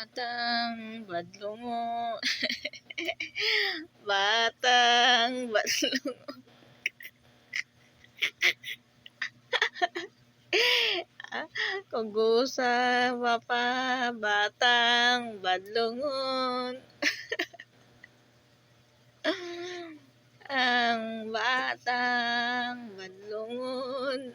Batang badlungo. Batang badlungo. Kugusa papa batang badlungon. Ang batang badlungon.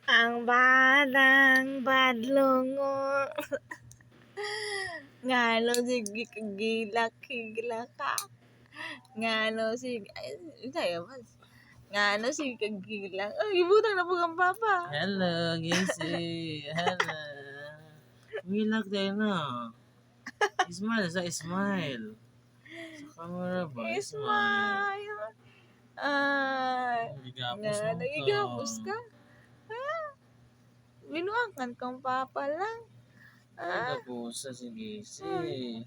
Ang batang badlungon. Ngano sige kagilak ka. Ngano sige tayo ba? Ngano sige kagilak. Ay, ibutang na po kang papa. Hello, Gisi. Hello. Milak tayo na. Smile sa smile. Sa camera ba? Smile. Ay, Igapos nga, mo nagigapos ka? Ha? Binuangkan kang papa lang. Ha? Igapos si Gisi.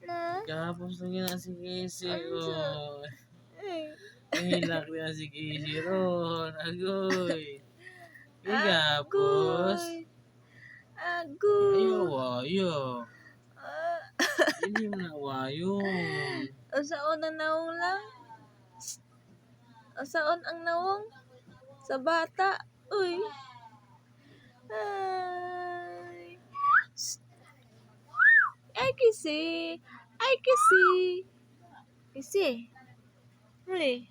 Na? Igapos lang yan si Gisi. Oh. Ay. Milak na si Gisi ron. Agoy. Igapos. Agoy. Ayaw wayo. Ah. Hindi mo na wayo. Saon ang nawong lang? Saon ang nawong? Sa bata? Uy. Ay. Ay, kisi. Ay, kisi. Kisi. Huli.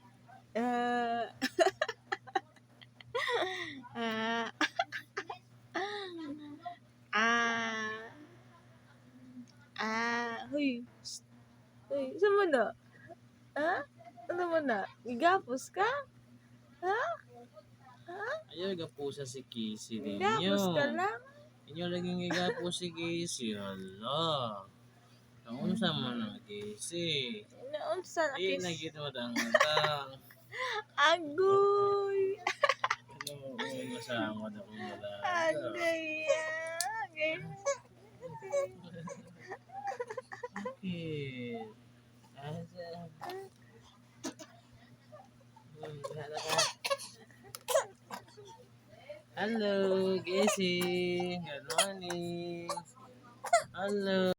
Huy. Huy, saan mo na? Ha? Ano mo na? Igapos ka? Ha? Ha? Ayaw igapusa si Gisi ninyo. Igapos ka lang? Inyo laging igapos si Gisi. Hala. Naunsa mo na Gisi. Naunsa na Di kis? na ginudang-udang. Agoy. Ano mo masama na kung wala. Agay. Agay. Okay. Asa. Hello, Gisi. Good morning. Hello.